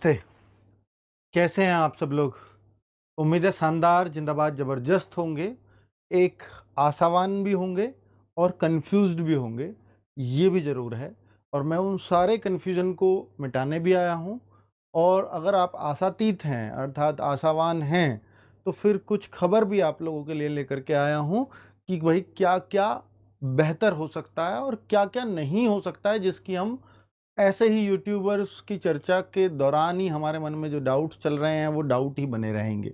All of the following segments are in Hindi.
नमस्ते। कैसे हैं आप सब लोग? उम्मीद है शानदार, जिंदाबाद, ज़बरदस्त होंगे। एक आशावान भी होंगे और कन्फ्यूज़्ड भी होंगे, ये भी ज़रूर है। और मैं उन सारे कन्फ्यूज़न को मिटाने भी आया हूँ। और अगर आप आशातीत हैं अर्थात आशावान हैं, तो फिर कुछ खबर भी आप लोगों के लिए लेकर के आया हूँ कि भई क्या-क्या बेहतर हो सकता है और क्या-क्या नहीं हो सकता है, जिसकी हम ऐसे ही यूट्यूबर्स की चर्चा के दौरान ही हमारे मन में जो डाउट्स चल रहे हैं, वो डाउट ही बने रहेंगे।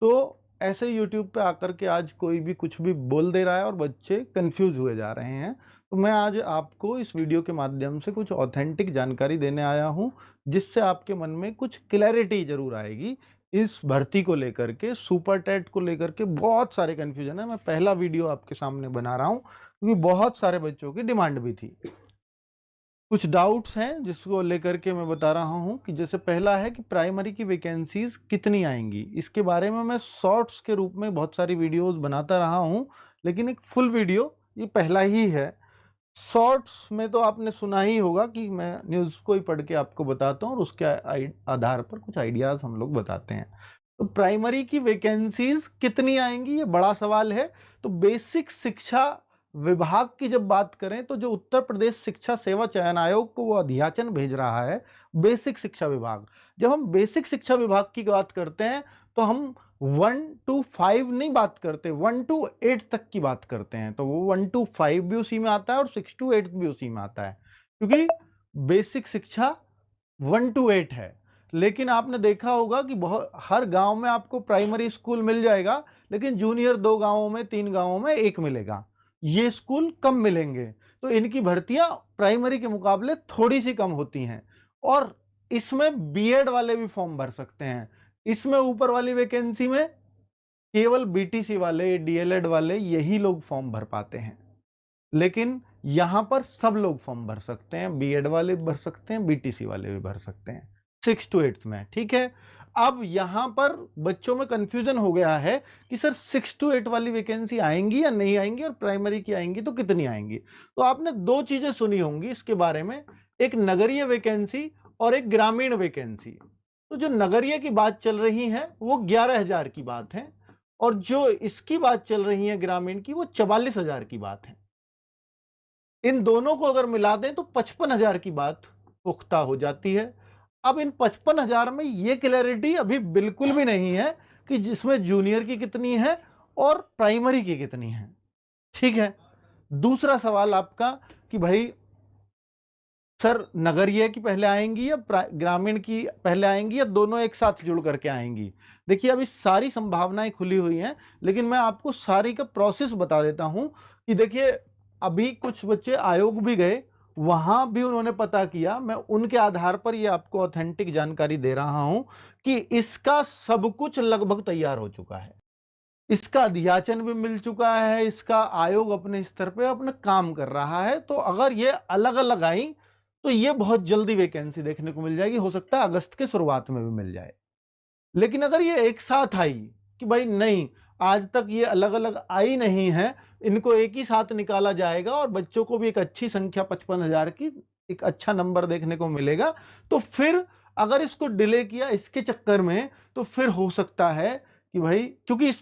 तो ऐसे यूट्यूब पे आकर के आज कोई भी कुछ भी बोल दे रहा है और बच्चे कन्फ्यूज़ हुए जा रहे हैं। तो मैं आज आपको इस वीडियो के माध्यम से कुछ ऑथेंटिक जानकारी देने आया हूँ, जिससे आपके मन में कुछ क्लैरिटी ज़रूर आएगी। इस भर्ती को लेकर के, सुपर टेट को लेकर के बहुत सारे कन्फ्यूज़न है। मैं पहला वीडियो आपके सामने बना रहा हूँ, क्योंकि बहुत सारे बच्चों की डिमांड भी थी। कुछ डाउट्स हैं जिसको लेकर के मैं बता रहा हूँ कि जैसे पहला है कि प्राइमरी की वैकेंसीज़ कितनी आएँगी? इसके बारे में मैं शॉर्ट्स के रूप में बहुत सारी वीडियोज़ बनाता रहा हूँ, लेकिन एक फुल वीडियो ये पहला ही है। शॉर्ट्स में तो आपने सुना ही होगा कि मैं न्यूज़ को ही पढ़ के आपको बताता हूँ और उसके आधार पर कुछ आइडियाज़ हम लोग बताते हैं। तो प्राइमरी की वैकेंसीज़ कितनी आएँगी, ये बड़ा सवाल है। तो बेसिक शिक्षा विभाग की जब बात करें, तो जो उत्तर प्रदेश शिक्षा सेवा चयन आयोग को वो अध्याचन भेज रहा है, बेसिक शिक्षा विभाग। जब हम बेसिक शिक्षा विभाग की बात करते हैं, तो हम 1 टू 5 नहीं बात करते, 1 टू 8 तक की बात करते हैं। तो वो 1 टू 5 भी उसी में आता है और 6 टू 8 भी उसी में आता है, क्योंकि बेसिक शिक्षा 1 टू 8 है। लेकिन आपने देखा होगा कि बहुत हर गाँव में आपको प्राइमरी स्कूल मिल जाएगा, लेकिन जूनियर 2 गाँवों में, 3 गाँवों में 1 मिलेगा। ये स्कूल कम मिलेंगे, तो इनकी भर्तियाँ प्राइमरी के मुकाबले थोड़ी-सी कम होती हैं। और इसमें बीएड वाले भी फॉर्म भर सकते हैं। इसमें ऊपर वाली वैकेंसी में केवल बीटीसी वाले, डीएलएड वाले यही लोग फॉर्म भर पाते हैं। लेकिन यहाँ पर सब लोग फॉर्म भर सकते हैं, बीएड वाले भी भर सकते हैं, बीटीसी वाले भी भर सकते हैं, 6 टू 8th में, ठीक है? अब यहाँ पर बच्चों में कन्फ्यूज़न हो गया है कि सर 6 टू 8 वाली वैकेंसी आएँगी या नहीं आएँगी, और प्राइमरी की आएँगी तो कितनी आएँगी? तो आपने 2 चीज़ें सुनी होंगी इसके बारे में, एक नगरीय वैकेंसी और एक ग्रामीण वैकेंसी। तो जो नगरीय की बात चल रही है, वो 11,000 की बात है, और जो इसकी बात चल रही है ग्रामीण की, वो 44,000 की बात है। इन दोनों को अगर मिला दें तो 55,000 की बात पुख्ता हो जाती है। अब इन 55,000 में ये क्लैरिटी अभी बिल्कुल भी नहीं है कि जिसमें जूनियर की कितनी है और प्राइमरी की कितनी है। ठीक है? दूसरा सवाल आपका कि भाई सर नगरीय की पहले आएँगी या ग्रामीण की पहले आएँगी या दोनों एक साथ जुड़ करके आएँगी? देखिए, अभी सारी संभावनाएँ खुली हुई हैं, लेकिन मैं आपको सारी का प्रोसेस बता देता हूँ कि देखिए, अभी कुछ बच्चे आयोग भी गए, वहाँ भी उन्होंने पता किया। मैं उनके आधार पर ये आपको ऑथेंटिक जानकारी दे रहा हूँ कि इसका सब कुछ लगभग तैयार हो चुका है। इसका अध्याचन भी मिल चुका है, इसका आयोग अपने स्तर पे अपना काम कर रहा है। तो अगर ये अलग-अलग आई, तो ये बहुत जल्दी वैकेंसी देखने को मिल जाएगी, हो सकता है अगस्त के शुरुआत में भी मिल जाए। लेकिन अगर ये एक साथ आई कि भाई नहीं, आज तक ये अलग-अलग आई नहीं है, इनको एक ही साथ निकाला जाएगा और बच्चों को भी एक अच्छी संख्या 55,000 की एक अच्छा नंबर देखने को मिलेगा, तो फिर अगर इसको डिले किया इसके चक्कर में, तो फिर हो सकता है कि भाई, क्योंकि इस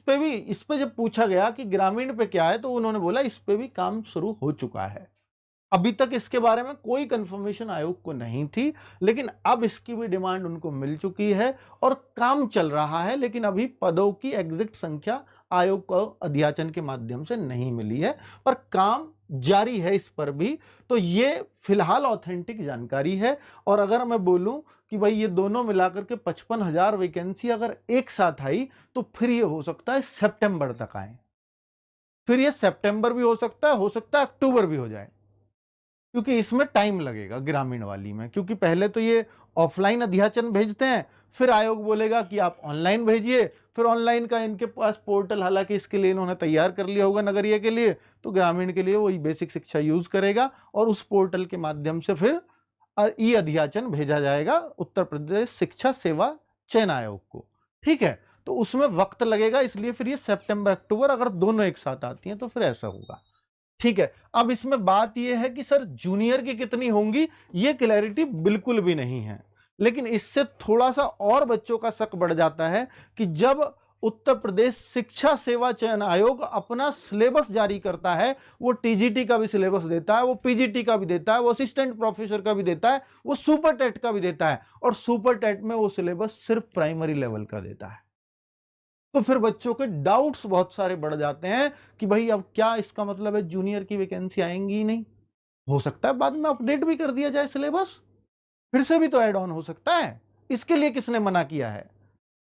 पे जब पूछा गया कि ग्रामीण पे क्या है, तो उन्होंने बोला इस पे भी काम शुरू हो चुका है। अभी तक इसके बारे में कोई कंफर्मेशन आयोग को नहीं थी, लेकिन अब इसकी भी डिमांड उनको मिल चुकी है और काम चल रहा है, लेकिन अभी पदों की एग्जैक्ट संख्या आयोग को अध्याचन के माध्यम से नहीं मिली है, पर काम जारी है इस पर भी। तो ये फिलहाल ऑथेंटिक जानकारी है। और अगर मैं बोलूं कि भाई ये दोनों मिलाकर के 55,000 वैकेंसी अगर एक साथ आई, तो फिर ये हो सकता है सितंबर तक आए, फिर ये सितंबर भी हो सकता है अक्टूबर भी हो जाए, क्योंकि इसमें टाइम लगेगा ग्रामीण वाली में। क्योंकि पहले तो ये ऑफलाइन अध्याचन भेजते हैं, फिर आयोग बोलेगा कि आप ऑनलाइन भेजिए, फिर ऑनलाइन का इनके पास पोर्टल, हालांकि इसके लिए इन्होंने तैयार कर लिया होगा नगरीय के लिए, तो ग्रामीण के लिए वही बेसिक शिक्षा यूज करेगा और उस पोर्टल के माध्यम से फिर ई अध्याचन भेजा जाएगा उत्तर प्रदेश शिक्षा सेवा चयन आयोग को। ठीक है? तो उसमें वक्त लगेगा, इसलिए फिर ये सितंबर अक्टूबर अगर दोनों एक साथ आती हैं तो फिर ऐसा होगा। ठीक है। अब इसमें बात यह है कि सर जूनियर की कितनी होंगी, ये क्लैरिटी बिल्कुल भी नहीं है। लेकिन इससे थोड़ा-सा और बच्चों का शक बढ़ जाता है कि जब उत्तर प्रदेश शिक्षा सेवा चयन आयोग अपना सिलेबस जारी करता है, वो टीजीटी का भी सिलेबस देता है, वो पीजीटी का भी देता है, वो असिस्टेंट प्रोफेसर का भी देता है, वो सुपर टेट का भी देता है, और सुपर टेट में वो सिलेबस सिर्फ प्राइमरी लेवल का देता है। तो फिर बच्चों के डाउट्स बहुत सारे बढ़ जाते हैं कि भाई अब क्या इसका मतलब है जूनियर की वैकेंसी आएंगी ही नहीं? हो सकता है बाद में अपडेट भी कर दिया जाए सिलेबस, फिर से भी तो ऐड ऑन हो सकता है, इसके लिए किसने मना किया है?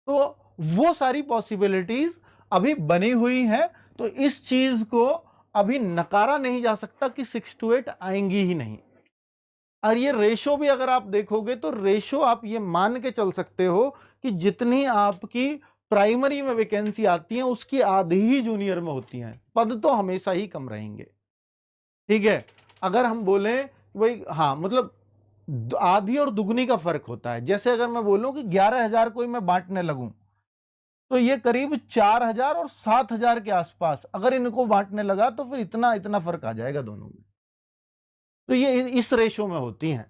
तो वो सारी पॉसिबिलिटीज अभी बनी हुई हैं, तो इस चीज को अभी नकारा नहीं जा सकता कि 6 to 8 आएंगी ही नहीं। और ये रेशो भी अगर आप देखोगे तो रेशो आप ये मान के चल सकते हो कि जितनी आपकी प्राइमरी में वैकेंसी आती है उसकी आधी ही जूनियर में होती हैं, पद तो हमेशा ही कम रहेंगे। ठीक है, अगर हम बोले भाई हाँ मतलब आधी और दुगनी का फर्क होता है। जैसे अगर मैं बोलूं कि 11,000 कोई मैं बांटने लगूं तो ये करीब 4,000 और 7,000 के आसपास अगर इनको बांटने लगा तो फिर इतना इतना फर्क आ जाएगा दोनों में। तो ये इस रेशो में होती हैं,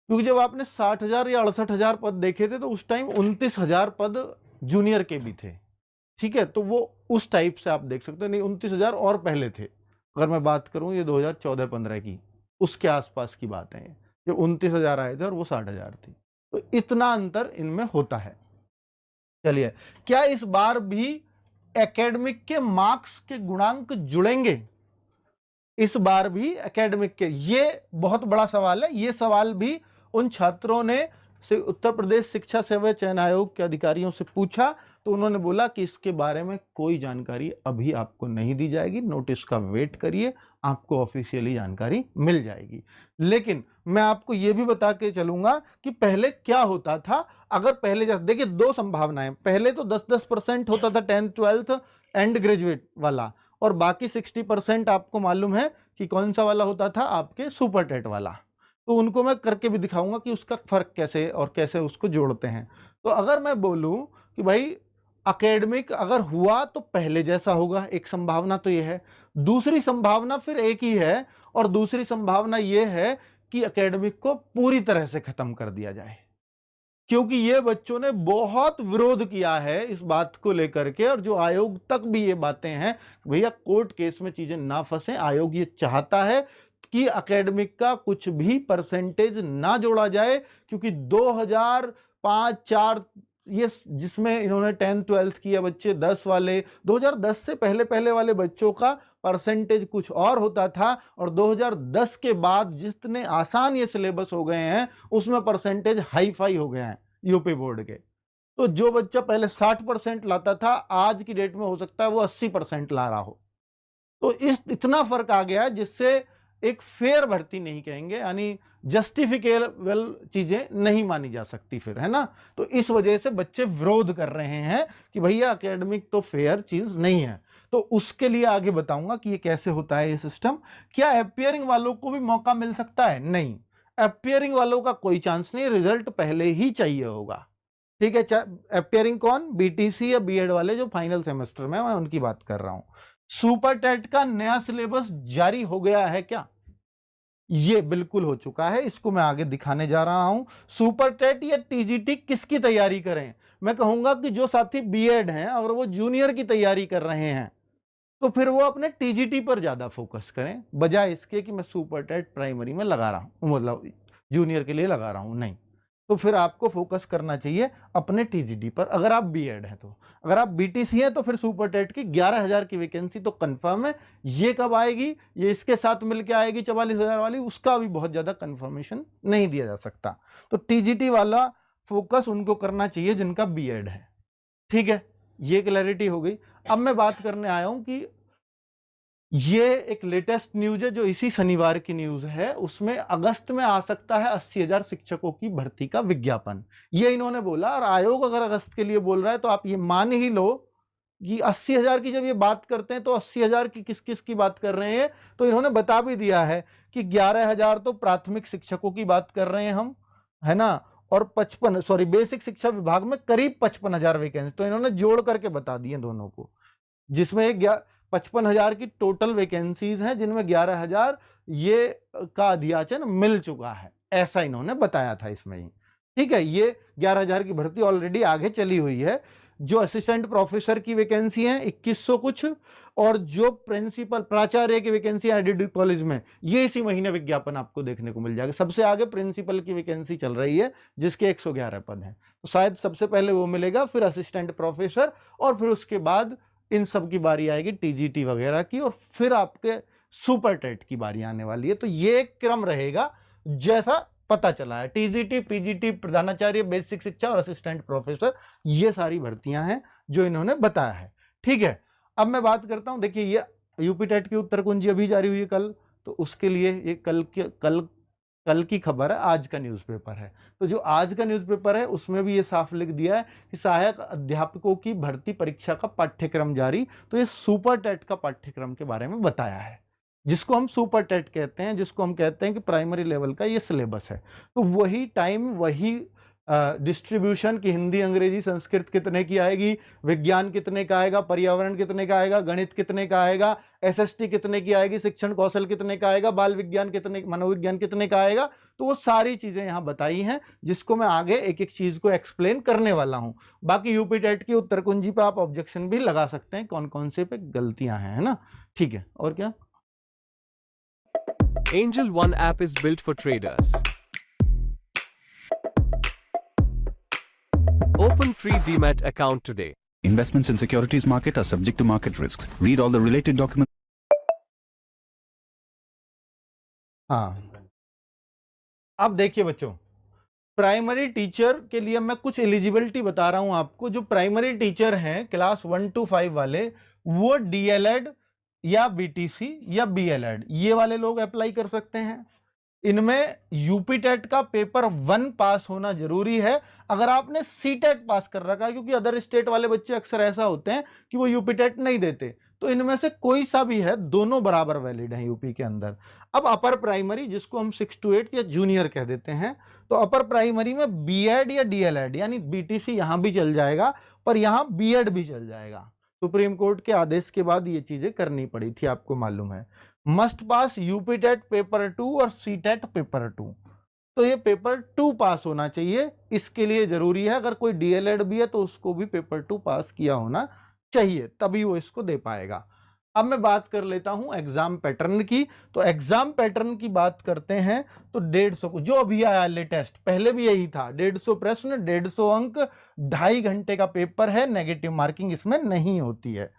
क्योंकि जब आपने 60,000 या 68,000 पद देखे थे तो उस टाइम 29,000 पद जूनियर के भी थे। ठीक है, तो वो उस टाइप से आप देख सकते हो। नहीं, 29,000 और पहले थे। अगर मैं बात करूं ये 2014-15 की, उसके आसपास की बात है। ये 29,000 आए थे और वो 60,000 थी, तो इतना अंतर इनमें होता है। चलिए, क्या इस बार भी एकेडमिक के मार्क्स के गुणांक जुड़ेंगे? इस बार भी एकेडमिक के, ये बहुत बड़ा सवाल है। ये सवाल भी उन छात्रों ने उत्तर प्रदेश शिक्षा सेवा चयन आयोग के अधिकारियों से पूछा, तो उन्होंने बोला कि इसके बारे में कोई जानकारी अभी आपको नहीं दी जाएगी, नोटिस का वेट करिए, आपको ऑफिशियली जानकारी मिल जाएगी। लेकिन मैं आपको यह भी बता के चलूंगा कि पहले क्या होता था। अगर पहले जैसे देखिए, दो संभावनाएं, पहले तो 10-10% होता था 10th 12th एंड ग्रेजुएट वाला, और बाकी 60% आपको मालूम है कि कौन सा वाला होता था, आपके सुपर टेट वाला। तो उनको मैं करके भी दिखाऊंगा कि उसका फर्क कैसे और कैसे उसको जोड़ते हैं। तो अगर मैं बोलूं कि भाई एकेडमिक अगर हुआ तो पहले जैसा होगा, एक संभावना तो यह है। दूसरी संभावना फिर एक ही है, और दूसरी संभावना यह है कि एकेडमिक को पूरी तरह से खत्म कर दिया जाए, क्योंकि ये बच्चों ने बहुत विरोध किया है इस बात को लेकर के, और जो आयोग तक भी ये बातें हैं, भैया कोर्ट केस में चीजें ना फंसे। आयोग ये चाहता है कि एकेडमिक का कुछ भी परसेंटेज ना जोड़ा जाए, क्योंकि 2005-4 ये जिसमें इन्होंने 10th-12th किया बच्चे 10 वाले, 2010 से पहले पहले वाले बच्चों का परसेंटेज कुछ और होता था, और 2010 के बाद जितने आसान ये सिलेबस हो गए हैं उसमें परसेंटेज हाई फाई हो गए हैं यूपी बोर्ड के। तो जो बच्चा पहले 60% लाता था, आज की डेट में हो सकता है वो 80% ला रहा हो। तो इस इतना फर्क आ गया जिससे एक फेयर भर्ती नहीं कहेंगे, यानी जस्टिफिकेबल चीजें नहीं मानी जा सकती फिर, है ना। तो इस वजह से बच्चे विरोध कर रहे हैं कि भैया एकेडमिक तो फेयर चीज नहीं है। तो उसके लिए आगे बताऊंगा कि ये कैसे होता है ये सिस्टम। क्या अपियरिंग वालों को भी मौका मिल सकता है? नहीं, अपियरिंग वालों का कोई चांस नहीं, रिजल्ट पहले ही चाहिए होगा। ठीक है, अपियरिंग कौन? बीटीसी या बीएड वाले जो फाइनल सेमेस्टर में, मैं उनकी बात कर रहा हूं। सुपर टेट का नया सिलेबस जारी हो गया है क्या? ये बिल्कुल हो चुका है, इसको मैं आगे दिखाने जा रहा हूं। सुपर टेट या टीजीटी किसकी तैयारी करें? मैं कहूंगा कि जो साथी बीएड हैं अगर वो जूनियर की तैयारी कर रहे हैं तो फिर वो अपने टीजीटी पर ज्यादा फोकस करें, बजाय इसके कि मैं सुपर टेट प्राइमरी में लगा रहा हूं, मतलब जूनियर के लिए लगा रहा हूं। नहीं, तो फिर आपको फोकस करना चाहिए अपने टीजीटी पर, अगर आप बीएड हैं तो। अगर आप बीटीसी हैं तो फिर सुपर टेट की 11,000 की वैकेंसी तो कंफर्म है। ये कब आएगी, ये इसके साथ मिलकर आएगी 44,000 वाली, उसका भी बहुत ज्यादा कंफर्मेशन नहीं दिया जा सकता। तो टीजीटी वाला फोकस उनको करना चाहिए जिनका बीएड है। ठीक है, ये क्लैरिटी हो गई। अब मैं बात करने आया हूं कि ये एक लेटेस्ट न्यूज है जो इसी शनिवार की न्यूज है, उसमें अगस्त में आ सकता है 80,000 शिक्षकों की भर्ती का विज्ञापन, ये इन्होंने बोला। और आयोग अगर अगस्त के लिए बोल रहा है तो आप ये मान ही लो कि 80,000 की जब ये बात करते हैं तो 80,000 की किस किस की बात कर रहे हैं। तो इन्होंने बता भी दिया है कि 11,000 तो प्राथमिक शिक्षकों की बात कर रहे हैं हम, है ना, और 55 बेसिक शिक्षा विभाग में करीब 55,000 वैकेंसी, तो इन्होंने जोड़ करके बता दिए दोनों को, जिसमें 55,000 की टोटल वैकेंसीज हैं, जिनमें 11,000 ये का अध्याचन मिल चुका है। ऐसा इन्होंने बताया था इसमें ही। ठीक है, ये 11,000 की भर्ती ऑलरेडी आगे चली हुई है। जो असिस्टेंट प्रोफेसर की वैकेंसी है 2100 कुछ, और जो प्रिंसिपल प्राचार्य की वैकेंसी है एडिड कॉलेज में, ये इसी महीने विज्ञापन आपको देखने को मिल जाएगा। सबसे आगे प्रिंसिपल की वैकेंसी चल रही है जिसके 111 पद हैं, तो शायद सबसे पहले वो मिलेगा, फिर असिस्टेंट प्रोफेसर, और फिर उसके बाद इन सब की बारी आएगी टीजीटी वगैरह की, और फिर आपके सुपर टेट की बारी आने वाली है। तो ये एक क्रम रहेगा जैसा पता चला है। टीजीटी, पीजीटी, प्रधानाचार्य, बेसिक शिक्षा और असिस्टेंट प्रोफेसर, ये सारी भर्तियां हैं जो इन्होंने बताया है। ठीक है, अब मैं बात करता हूं, देखिए ये यूपी टेट की उत्तर कुंजी अभी जारी हुई है कल, तो उसके लिए ये कल की खबर है, आज का न्यूज़पेपर है। तो जो आज का न्यूज़पेपर है उसमें भी ये साफ लिख दिया है कि सहायक अध्यापकों की भर्ती परीक्षा का पाठ्यक्रम जारी। तो ये सुपर टेट का पाठ्यक्रम के बारे में बताया है, जिसको हम सुपर टेट कहते हैं, जिसको हम कहते हैं कि प्राइमरी लेवल का ये सिलेबस है। तो वही टाइम, वही डिस्ट्रीब्यूशन की हिंदी, अंग्रेजी, संस्कृत कितने की आएगी, विज्ञान कितने का आएगा, पर्यावरण कितने का आएगा, गणित कितने का आएगा, एसएसटी कितने की आएगी, शिक्षण कौशल कितने का आएगा, बाल विज्ञान कितने, मनोविज्ञान कितने का आएगा। तो वो सारी चीजें यहां बताई हैं, जिसको मैं आगे एक एक चीज को एक्सप्लेन करने वाला हूं। बाकी यूपी टेट की उत्तर कुंजी पे आप ऑब्जेक्शन भी लगा सकते हैं, कौन कौन से पे गलतियां हैं, है ना। ठीक है, और क्या। Angel One app is built for traders. Open free Demat account today. Investments in securities market are subject to market risks. Read all the related documents. हाँ, अब देखिए बच्चों, प्राइमरी टीचर के लिए मैं कुछ एलिजिबिलिटी बता रहा हूं आपको। जो प्राइमरी टीचर हैं क्लास 1 to 5 वाले, वो डीएलएड या बीटीसी या बीएलएड, ये वाले लोग अप्लाई कर सकते हैं। इनमें यूपी टेट का पेपर 1 पास होना जरूरी है। अगर आपने सी टेट पास कर रखा है, क्योंकि अदर स्टेट वाले बच्चे अक्सर ऐसा होते हैं कि वो यूपी टेट नहीं देते, तो इनमें से कोई सा भी है, दोनों बराबर वैलिड हैं यूपी के अंदर। अब अपर प्राइमरी, जिसको हम 6 to 8 या जूनियर कह देते हैं, तो अपर प्राइमरी में बीएड या डीएलएड यानी बीटीसी यहां भी चल जाएगा, पर यहां बीएड भी चल जाएगा। सुप्रीम कोर्ट के आदेश के बाद ये चीजें करनी पड़ी थी, आपको मालूम है। Must pass UP TET paper 2 और सी टेट पेपर 2। तो ये पेपर 2 पास होना चाहिए, इसके लिए जरूरी है। अगर कोई डीएलएड भी है तो उसको भी पेपर 2 पास किया होना चाहिए, तभी वो इसको दे पाएगा। अब मैं बात कर लेता हूं एग्जाम पैटर्न की। तो एग्जाम पैटर्न की बात करते हैं तो 150 जो अभी आया लेटेस्ट, पहले भी यही था, 150 प्रश्न, 150 अंक, 2.5 घंटे का पेपर है, नेगेटिव मार्किंग इसमें नहीं होती है।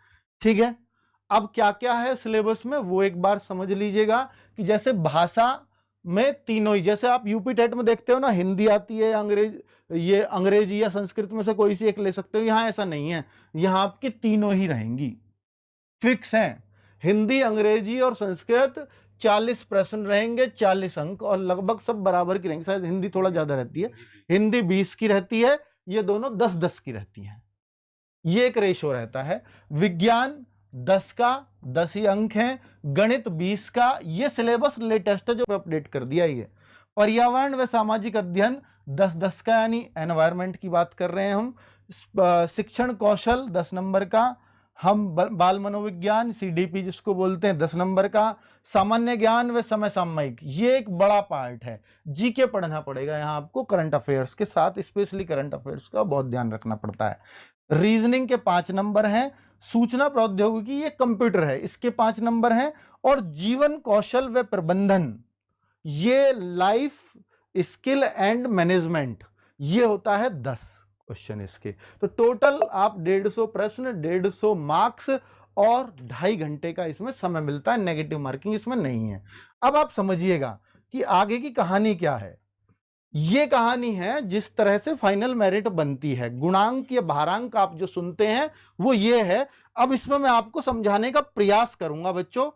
ठीक है, अब क्या क्या है सिलेबस में वो एक बार समझ लीजिएगा। कि जैसे भाषा में तीनों ही, जैसे आप यूपी टेट में देखते हो ना, हिंदी आती है, अंग्रेजी या संस्कृत में से कोई सी एक ले सकते हो, यहां ऐसा नहीं है। यहां आपकी तीनों ही रहेंगी, फिक्स हैं। हिंदी, अंग्रेजी और संस्कृत 40 प्रश्न रहेंगे, 40 अंक, और लगभग सब बराबर की रहेंगे। शायद हिंदी थोड़ा ज्यादा रहती है, हिंदी 20 की रहती है, ये दोनों 10-10 की रहती हैं, ये एक रेशो रहता है। विज्ञान 10 का 10 ही अंक हैं, गणित 20 का, ये सिलेबस लेटेस्ट है जो अपडेट कर दिया ये। पर्यावरण व सामाजिक अध्ययन 10-10 का, यानी एनवायरमेंट की बात कर रहे हैं हम। शिक्षण कौशल 10 नंबर का। हम बाल मनोविज्ञान सीडीपी जिसको बोलते हैं 10 नंबर का। सामान्य ज्ञान व समय सामयिक, ये एक बड़ा पार्ट है, जीके पढ़ना पड़ेगा यहाँ आपको, करंट अफेयर्स के साथ, स्पेशली करंट अफेयर्स का बहुत ध्यान रखना पड़ता है। रीजनिंग के 5 नंबर हैं। सूचना प्रौद्योगिकी, ये कंप्यूटर है, इसके 5 नंबर हैं। और जीवन कौशल व प्रबंधन, ये लाइफ स्किल एंड मैनेजमेंट, ये होता है 10 क्वेश्चन इसके। तो टोटल आप 150 प्रश्न, 150 मार्क्स और 2.5 घंटे का इसमें समय मिलता है, नेगेटिव मार्किंग इसमें नहीं है। अब आप समझिएगा कि आगे की कहानी क्या है। ये कहानी है जिस तरह से फाइनल मेरिट बनती है, गुणांक या भारांक आप जो सुनते हैं वो ये है। अब इसमें मैं आपको समझाने का प्रयास करूंगा बच्चों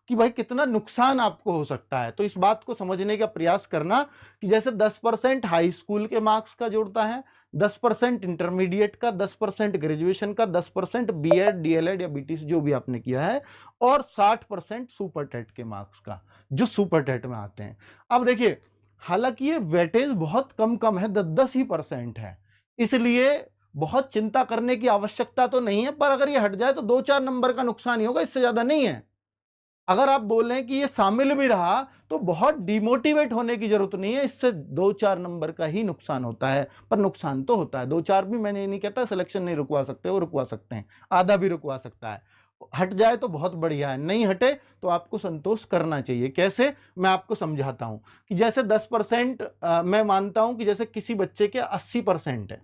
कि भाई कितना नुकसान आपको हो सकता है। तो इस बात को समझने का प्रयास करना कि जैसे 10% हाई स्कूल के मार्क्स का जोड़ता है, 10% इंटरमीडिएट का, 10% ग्रेजुएशन का, 10% बीएड, डीएलएड या बीटीसी जो भी आपने किया है, और 60% सुपर टेट के मार्क्स का जो सुपर टेट में आते हैं। अब देखिए, हालांकि ये वेटेज बहुत कम है, 10-10 ही % है, इसलिए बहुत चिंता करने की आवश्यकता तो नहीं है। पर अगर ये हट जाए तो 2-4 नंबर का नुकसान ही होगा, इससे ज्यादा नहीं है। अगर आप बोल रहे हैं कि ये शामिल भी रहा तो बहुत डिमोटिवेट होने की जरूरत नहीं है, इससे 2-4 नंबर का ही नुकसान होता है, पर नुकसान तो होता है। 2-4 भी मैंने ये नहीं कहता सिलेक्शन नहीं रुकवा सकते, वो रुकवा सकते हैं, आधा भी रुकवा सकता है। हट जाए तो बहुत बढ़िया है, नहीं हटे तो आपको संतोष करना चाहिए। कैसे? मैं आपको समझाता हूं कि जैसे 10% मैं मानता हूं कि जैसे किसी बच्चे के 80% है,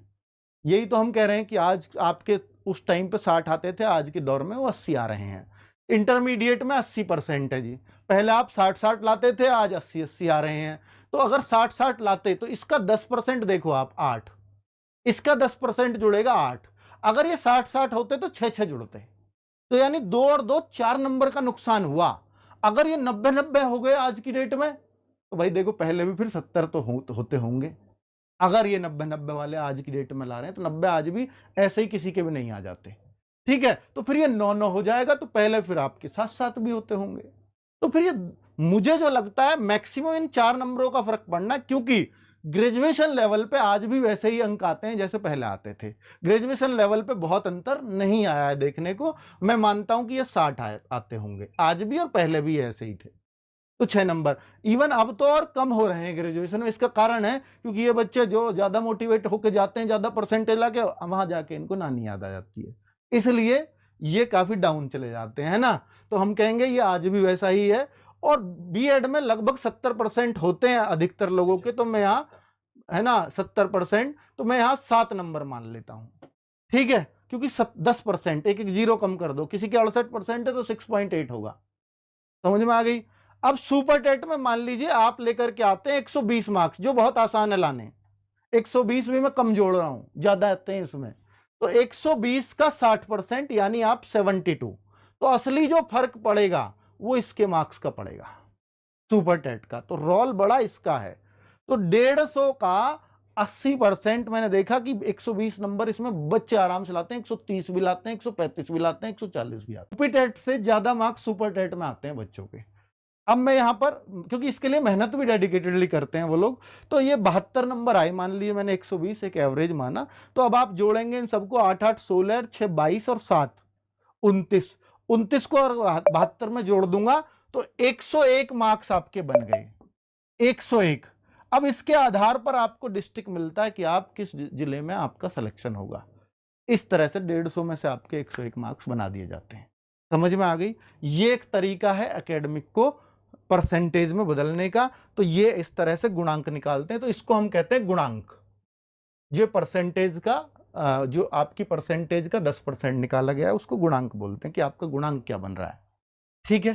यही तो हम कह रहे हैं कि आज आपके उस टाइम पे 60 आते थे, आज के दौर में वो 80 आ रहे हैं। इंटरमीडिएट में 80% है जी, पहले आप 60-60 लाते थे, आज 80-80 आ रहे हैं। तो अगर 60-60 लाते तो इसका 10% देखो आप 8, इसका 10% जुड़ेगा 8। अगर ये 60-60 होते तो 6-6 जुड़ते, तो यानी 2 और 2 4 नंबर का नुकसान हुआ। अगर ये 90-90 हो गए आज की डेट में, तो भाई देखो पहले भी फिर 70 तो होते होंगे। अगर ये 90-90 वाले आज की डेट में ला रहे हैं तो 90 आज भी ऐसे ही किसी के भी नहीं आ जाते। ठीक है, तो फिर ये 9-9 हो जाएगा, तो पहले फिर आपके 7-7 भी होते होंगे। तो फिर ये मुझे जो लगता है मैक्सिमम इन 4 नंबरों का फर्क पड़ना, क्योंकि ग्रेजुएशन लेवल पे आज भी वैसे ही अंक आते हैं जैसे पहले आते थे। ग्रेजुएशन लेवल पे बहुत अंतर नहीं आया है देखने को। मैं मानता हूं कि ये 60 आते होंगे आज भी, और पहले भी ऐसे ही थे। तो 6 नंबर इवन अब तो और कम हो रहे हैं ग्रेजुएशन में। इसका कारण है क्योंकि ये बच्चे जो ज्यादा मोटिवेट होकर जाते हैं, ज्यादा परसेंटेज लाके, वहां जाके इनको नानी याद आ जाती है, इसलिए ये काफी डाउन चले जाते हैं ना। तो हम कहेंगे ये आज भी वैसा ही है। और बीएड में लगभग 70% होते हैं अधिकतर लोगों के, तो मैं यहाँ, है ना, 70%, तो मैं यहाँ 7 नंबर मान लेता हूं। ठीक है, क्योंकि 10%, एक एक जीरो कम कर दो, किसी के 68% है तो 6.8 होगा। समझ में आ गई? अब सुपर टेट में मान लीजिए आप लेकर के आते हैं 120 मार्क्स, जो बहुत आसान है लाने। 120 भी मैं कम जोड़ रहा हूं, ज्यादा आते हैं इसमें। तो 120 का 60% यानी आप 72। तो असली जो फर्क पड़ेगा वो इसके मार्क्स का पड़ेगा, सुपर टेट का। तो रोल बड़ा इसका है। तो 150 का 80% मैंने देखा कि 120 नंबर इसमें बच्चे आराम से लाते हैं, 130 भी लाते हैं, 135 भी लाते हैं, 140 भी आते हैं। सुपर टेट से ज्यादा मार्क्स सुपर टेट में आते हैं बच्चों के। अब मैं यहां पर, क्योंकि इसके लिए मेहनत भी डेडिकेटेडली करते हैं वो लोग, तो ये 72 नंबर आए, मान लीजिए मैंने 120 एक एवरेज माना। तो अब आप जोड़ेंगे इन सबको, 8 8 16 6 22 और 7 29, 29 को और 72 में जोड़ दूंगा तो 101 मार्क्स आपके बन गए, 101। अब इसके आधार पर आपको डिस्ट्रिक्ट मिलता है कि आप किस जिले में आपका सिलेक्शन होगा। इस तरह से 150 में से आपके 101 मार्क्स बना दिए जाते हैं। समझ में आ गई? ये एक तरीका है एकेडमिक को परसेंटेज में बदलने का। तो ये इस तरह से गुणांक निकालते हैं, तो इसको हम कहते हैं गुणांक। ये परसेंटेज का जो आपकी परसेंटेज का 10% निकाला गया है उसको गुणांक बोलते हैं, कि आपका गुणांक क्या बन रहा है। ठीक है,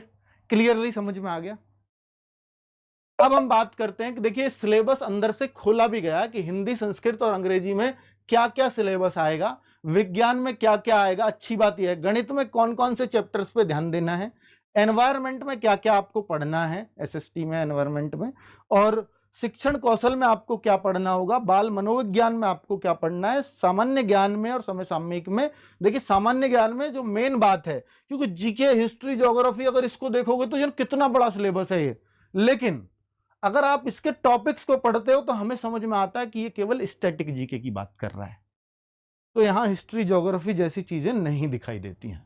क्लियरली समझ में आ गया? अब हम बात करते हैं कि देखिए सिलेबस अंदर से खोला भी गया कि हिंदी, संस्कृत और अंग्रेजी में क्या क्या सिलेबस आएगा, विज्ञान में क्या क्या आएगा। अच्छी बात यह है, गणित में कौन कौन से चैप्टर्स पे ध्यान देना है, एनवायरमेंट में क्या क्या आपको पढ़ना है, एसएसटी में, एनवायरमेंट में, और शिक्षण कौशल में आपको क्या पढ़ना होगा, बाल मनोविज्ञान में आपको क्या पढ़ना है, सामान्य ज्ञान में और समसामयिक में। देखिए सामान्य ज्ञान में जो मेन बात है, क्योंकि जीके, हिस्ट्री, ज्योग्राफी अगर इसको देखोगे तो यार कितना बड़ा सिलेबस है ये, लेकिन अगर आप इसके टॉपिक्स को पढ़ते हो तो हमें समझ में आता है कि ये केवल स्टैटिक जीके की बात कर रहा है। तो यहां हिस्ट्री, ज्योग्राफी जैसी चीजें नहीं दिखाई देती हैं,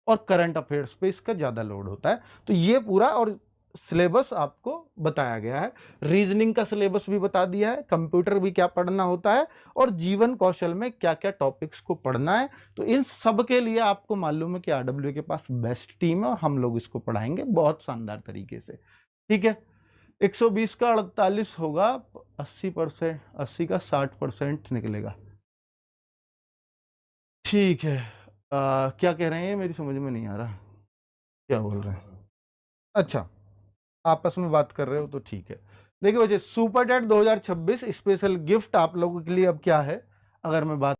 और करंट अफेयर्स पे इसका ज्यादा लोड होता है। तो ये पूरा और सिलेबस आपको बताया गया है। रीजनिंग का सिलेबस भी बता दिया है, कंप्यूटर भी क्या पढ़ना होता है, और जीवन कौशल में क्या क्या टॉपिक्स को पढ़ना है। तो इन सब के लिए आपको मालूम है कि आरडब्ल्यू के पास बेस्ट टीम है, और हम लोग इसको पढ़ाएंगे बहुत शानदार तरीके से। ठीक है, 120 का 48 होगा, 80%, 80 का 60% निकलेगा। ठीक है, क्या कह रहे हैं मेरी समझ में नहीं आ रहा, क्या बोल रहे हैं? अच्छा, आपस में बात कर रहे हो तो ठीक है। देखिए वजह सुपर टेट 2026 स्पेशल गिफ्ट आप लोगों के लिए अब क्या है, अगर मैं बात